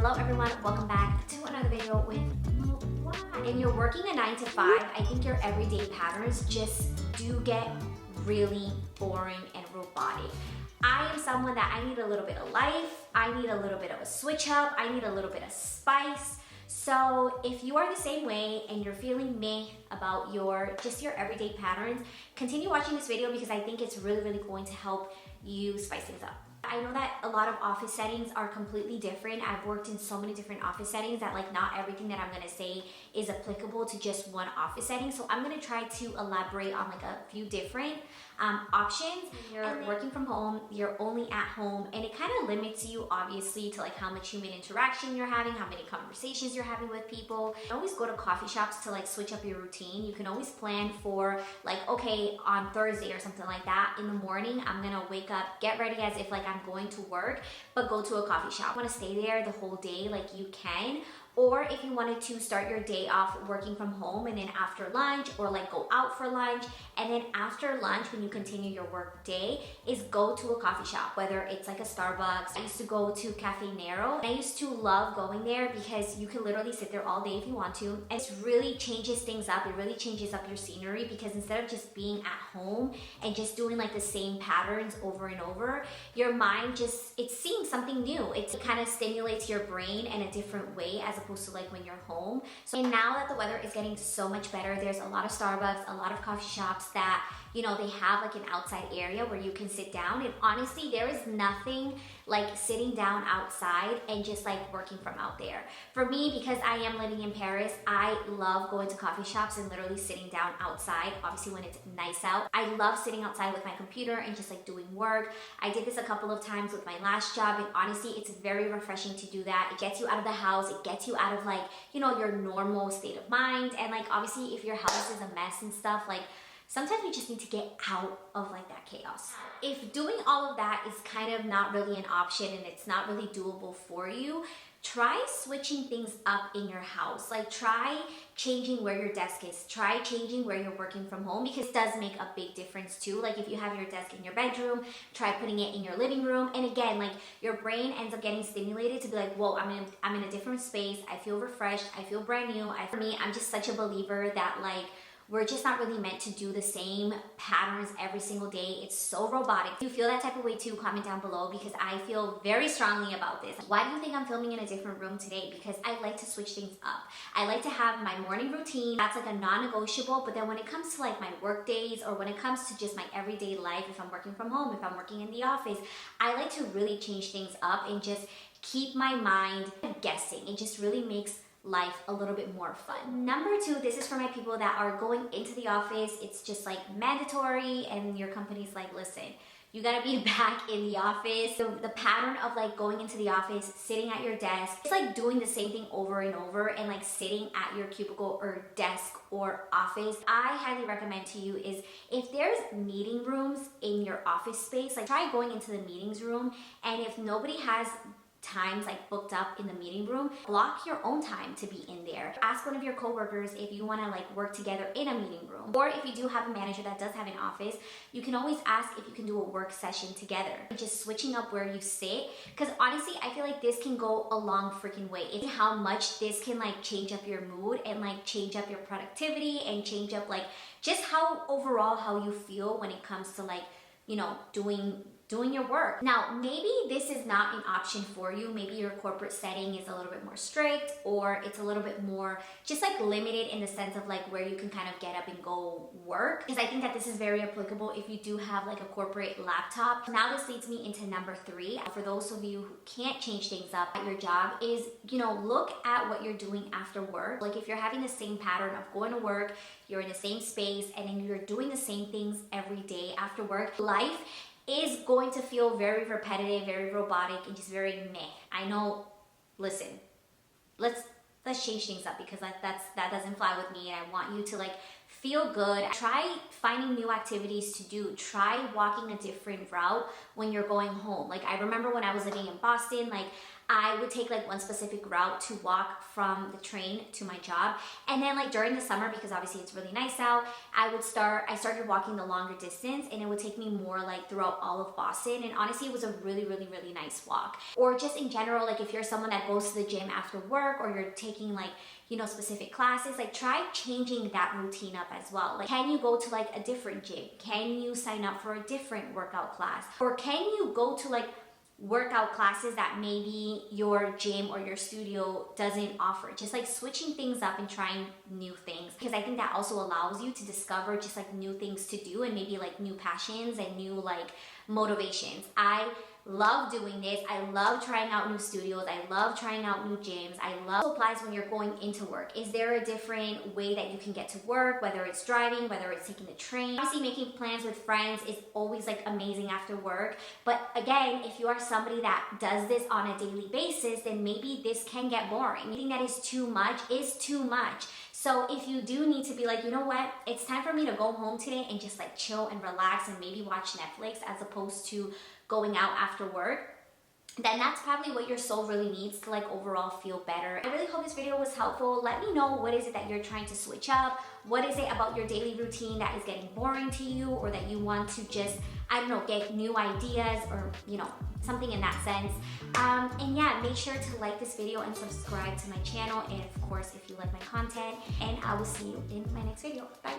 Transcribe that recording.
Hello everyone, welcome back to another video with Moa. And you're working a 9 to 5, I think your everyday patterns just do get really boring and robotic. I am someone that I need a little bit of life, I need a little bit of a switch up, I need a little bit of spice. So if you are the same way and you're feeling meh about your everyday patterns, continue watching this video because I think it's really going to help you spice things up. I know that a lot of office settings are completely different. I've worked in so many different office settings that like not everything that I'm gonna say is applicable to just one office setting. So I'm gonna try to elaborate on like a few different options. You're working from home, you're only at home, and it kind of limits you obviously to like how much human interaction you're having, how many conversations you're having with people. You can always go to coffee shops to like switch up your routine. You can always plan for like, okay, on Thursday or something like that, in the morning, I'm gonna wake up, get ready as if like I'm going to work, but go to a coffee shop. You wanna stay there the whole day, like you can. Or if you wanted to start your day off working from home and then after lunch, or like go out for lunch, and then after lunch when you continue your work day is go to a coffee shop, whether it's like a Starbucks. I used to go to Cafe Nero. I used to love going there because you can literally sit there all day if you want to. And it really changes things up. It really changes up your scenery because instead of just being at home and just doing like the same patterns over and over, your mind it's seeing something new. It kind of stimulates your brain in a different way as opposed to like when you're home. So and now that the weather is getting so much better, there's a lot of Starbucks, a lot of coffee shops that, you know, they have like an outside area where you can sit down. And honestly, there is nothing like sitting down outside and just like working from out there. For me, because I am living in Paris, I love going to coffee shops and literally sitting down outside, obviously when it's nice out. I love sitting outside with my computer and just like doing work. I did this a couple of times with my last job, and honestly, it's very refreshing to do that. It gets you out of the house, it gets you out of like, you know, your normal state of mind. And like obviously if your house is a mess and stuff, like sometimes you just need to get out of like that chaos. If doing all of that is kind of not really an option and it's not really doable for you, try switching things up in your house. Like try changing where your desk is. Try changing where you're working from home because it does make a big difference too. Like if you have your desk in your bedroom, try putting it in your living room. And again, like your brain ends up getting stimulated to be like, whoa, I'm in a different space. I feel refreshed. I feel brand new. For me, I'm just such a believer that like, we're just not really meant to do the same patterns every single day. It's so robotic. If you feel that type of way too, comment down below because I feel very strongly about this. Why do you think I'm filming in a different room today? Because I like to switch things up. I like to have my morning routine. That's like a non-negotiable. But then when it comes to like my work days or when it comes to just my everyday life, if I'm working from home, if I'm working in the office, I like to really change things up and just keep my mind guessing. It just really makes life a little bit more fun. Number two, this is for my people that are going into the office. It's just like mandatory and your company's like, listen, you gotta be back in the office. So the pattern of like going into the office, sitting at your desk, it's like doing the same thing over and over and like sitting at your cubicle or desk or office. I highly recommend to you is if there's meeting rooms in your office space, like try going into the meetings room, and if nobody has times like booked up in the meeting room, block your own time to be in there. Ask one of your coworkers if you want to like work together in a meeting room, or if you do have a manager that does have an office, you can always ask if you can do a work session together. Just switching up where you sit, because honestly I feel like this can go a long freaking way. It's how much this can like change up your mood and like change up your productivity and change up like just how overall how you feel when it comes to like, you know, doing your work. Now, maybe this is not an option for you. Maybe your corporate setting is a little bit more strict, or it's a little bit more just like limited in the sense of like where you can kind of get up and go work. Because I think that this is very applicable if you do have like a corporate laptop. Now this leads me into number three. For those of you who can't change things up at your job is, you know, look at what you're doing after work. Like if you're having the same pattern of going to work, you're in the same space, and then you're doing the same things every day after work, life is going to feel very repetitive, very robotic, and just very meh. I know, listen, let's change things up because that doesn't fly with me, and I want you to like feel good. Try finding new activities to do. Try walking a different route when you're going home. Like I remember when I was living in Boston, like I would take like one specific route to walk from the train to my job. And then like during the summer, because obviously it's really nice out, I started walking the longer distance, and it would take me more like throughout all of Boston. And honestly, it was a really, really, really nice walk. Or just in general, like if you're someone that goes to the gym after work, or you're taking like, you know, specific classes, like try changing that routine up as well. Like, can you go to like a different gym? Can you sign up for a different workout class? Or can you go to like workout classes that maybe your gym or your studio doesn't offer? Just like switching things up and trying new things, because I think that also allows you to discover just like new things to do, and maybe like new passions and new like motivations. I love doing this. I love trying out new studios. I love trying out new gyms. I love applies when you're going into work. Is there a different way that you can get to work, whether it's driving, whether it's taking the train? Obviously, making plans with friends is always like amazing after work. But again, if you are somebody that does this on a daily basis, then maybe this can get boring. Anything that is too much is too much. So if you do need to be like, you know what, it's time for me to go home today and just like chill and relax and maybe watch Netflix as opposed to going out after work, then that's probably what your soul really needs to like overall feel better. I really hope this video was helpful. Let me know, what is it that you're trying to switch up? What is it about your daily routine that is getting boring to you, or that you want to just, I don't know, get new ideas, or you know, something in that sense. And yeah, make sure to like this video and subscribe to my channel, and of course if you like my content, and I will see you in my next video. Bye.